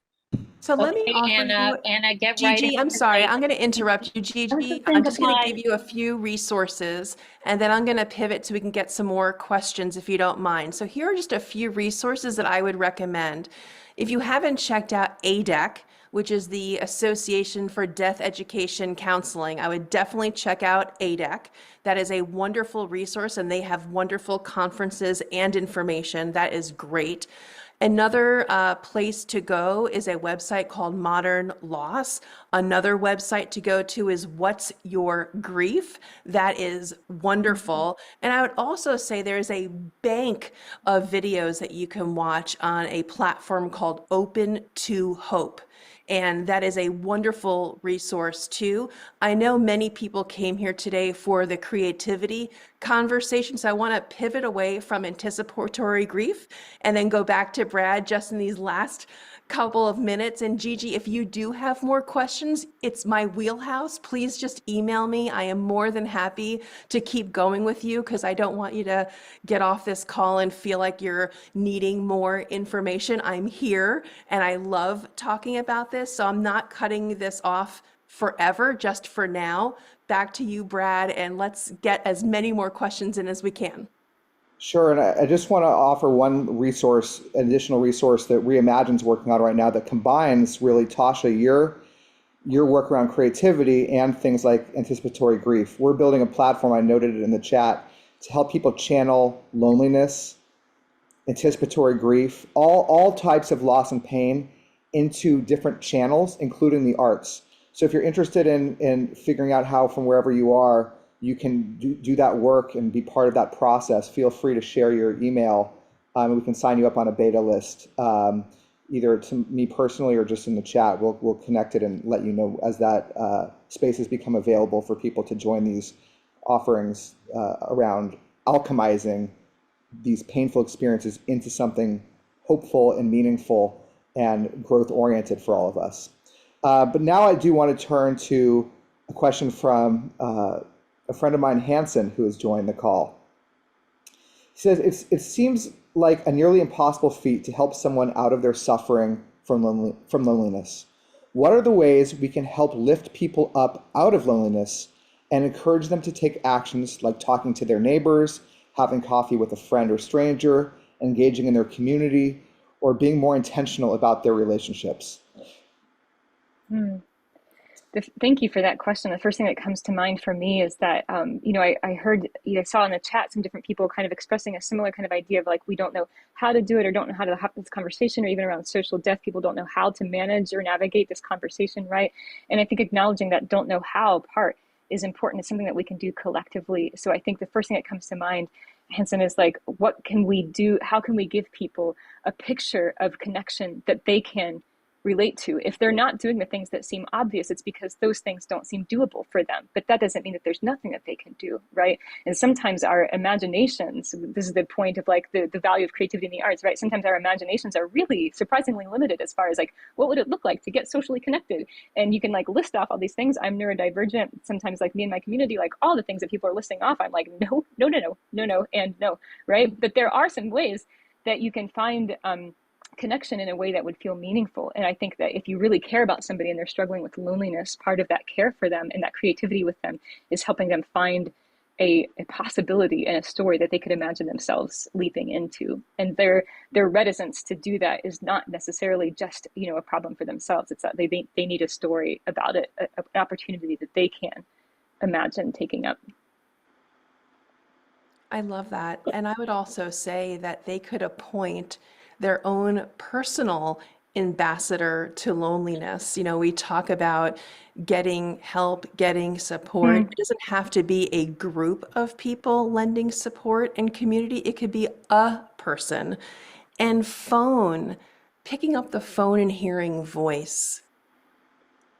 So let me Okay, offer you, Anna, get right Gigi, into I'm the sorry, data. I'm going to interrupt you, Gigi. I'm just going to give you a few resources, and then I'm going to pivot so we can get some more questions if you don't mind. So here are just a few resources that I would recommend. If you haven't checked out ADEC, which is the Association for Death Education Counseling, I would definitely check out ADEC. That is a wonderful resource, and they have wonderful conferences and information. That is great. Another place to go is a website called Modern Loss. Another website to go to is What's Your Grief? That is wonderful. And I would also say there's a bank of videos that you can watch on a platform called Open to Hope. And that is a wonderful resource too. I know many people came here today for the creativity conversation, so I want to pivot away from anticipatory grief and then go back to Brad just in these last couple of minutes. And Gigi, if you do have more questions, it's my wheelhouse. Please just email me. I am more than happy to keep going with you, because I don't want you to get off this call and feel like you're needing more information. I'm here and I love talking about this, so I'm not cutting this off forever, just for now. Back to you, Brad, and let's get as many more questions in as we can. Sure, and I just want to offer one resource, an additional resource that Reimagine's working on right now that combines really, Tasha, your work around creativity and things like anticipatory grief. We're building a platform, I noted it in the chat, to help people channel loneliness, anticipatory grief, all types of loss and pain into different channels, including the arts. So if you're interested in figuring out how from wherever you are, you can do that work and be part of that process, feel free to share your email. We can sign you up on a beta list, either to me personally or just in the chat. We'll connect it and let you know as that spaces become available for people to join these offerings around alchemizing these painful experiences into something hopeful and meaningful and growth oriented for all of us. But now I do want to turn to a question from a friend of mine, Hanson, who has joined the call. He says, it seems like a nearly impossible feat to help someone out of their suffering from loneliness. What are the ways we can help lift people up out of loneliness and encourage them to take actions like talking to their neighbors, having coffee with a friend or stranger, engaging in their community, or being more intentional about their relationships? Thank you for that question. The first thing that comes to mind for me is that, I heard, I saw in the chat some different people kind of expressing a similar kind of idea of like, we don't know how to do it or don't know how to have this conversation, or even around social death, people don't know how to manage or navigate this conversation, right? And I think acknowledging that don't know how part is important. It's something that we can do collectively. So I think the first thing that comes to mind, Hanson, is like, what can we do? How can we give people a picture of connection that they can relate to? If they're not doing the things that seem obvious, it's because those things don't seem doable for them. But that doesn't mean that there's nothing that they can do, right? And sometimes our imaginations, this is the point of like the value of creativity in the arts, right? Sometimes our imaginations are really surprisingly limited as far as like, what would it look like to get socially connected? And you can like list off all these things. I'm neurodivergent. Sometimes like me and my community, like all the things that people are listing off, I'm like, no, and no, right? But there are some ways that you can find connection in a way that would feel meaningful. And I think that if you really care about somebody and they're struggling with loneliness, part of that care for them and that creativity with them is helping them find a possibility and a story that they could imagine themselves leaping into. And their reticence to do that is not necessarily just, a problem for themselves. It's that they need a story about it, an opportunity that they can imagine taking up. I love that. And I would also say that they could appoint their own personal ambassador to loneliness. We talk about getting help, getting support. It doesn't have to be a group of people lending support and community. It could be a person. And picking up the phone and hearing voice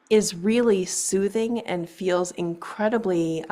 is really soothing and feels incredibly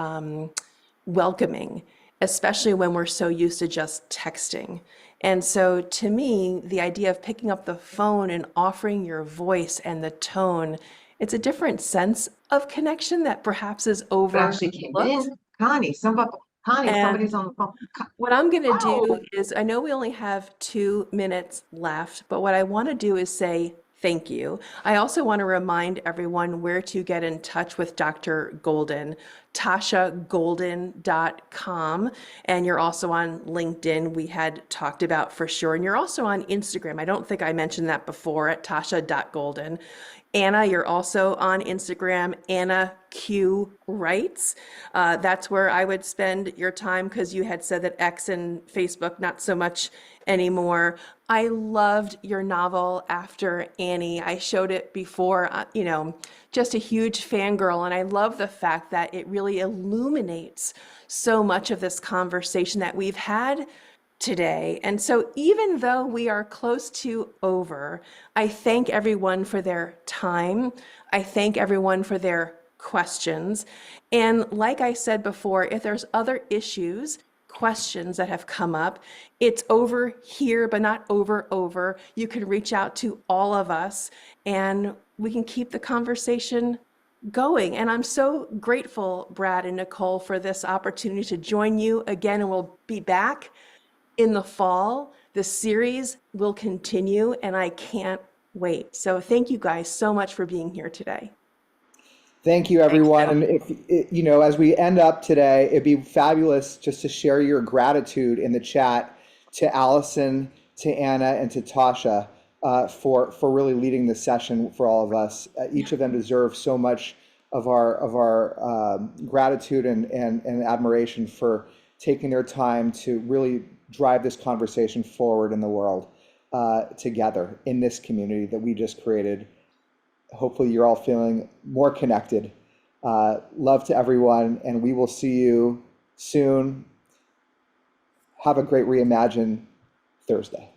welcoming, especially when we're so used to just texting. And so to me, the idea of picking up the phone and offering your voice and the tone, it's a different sense of connection that perhaps is Actually came overlooked. in. Connie, somebody's on the phone. What I'm going to do is, I know we only have 2 minutes left, but what I want to do is say thank you. I also want to remind everyone where to get in touch with Dr. Golden, TashaGolden.com. And you're also on LinkedIn, we had talked about for sure. And you're also on Instagram. I don't think I mentioned that before, at Tasha.Golden. Anna, you're also on Instagram, Anna Q Writes. That's where I would spend your time, because you had said that X and Facebook, not so much anymore. I loved your novel After Annie. I showed it before, just a huge fangirl. And I love the fact that it really illuminates so much of this conversation that we've had today. And so even though we are close to over, I thank everyone for their time. I thank everyone for their questions. And like I said before, if there's other issues, questions that have come up, it's over here, but not over. You can reach out to all of us and we can keep the conversation going. And I'm so grateful, Brad and Nicole, for this opportunity to join you again. And we'll be back in the fall. The series will continue and I can't wait. So thank you guys so much for being here today. Thank you, everyone. And as we end up today, it'd be fabulous just to share your gratitude in the chat to Allison, to Anna, and to Tasha. for really leading this session for all of us. Each of them deserve so much of our gratitude and admiration for taking their time to really drive this conversation forward in the world together in this community that we just created. Hopefully you're all feeling more connected. Love to everyone, and we will see you soon. Have a great Reimagine Thursday.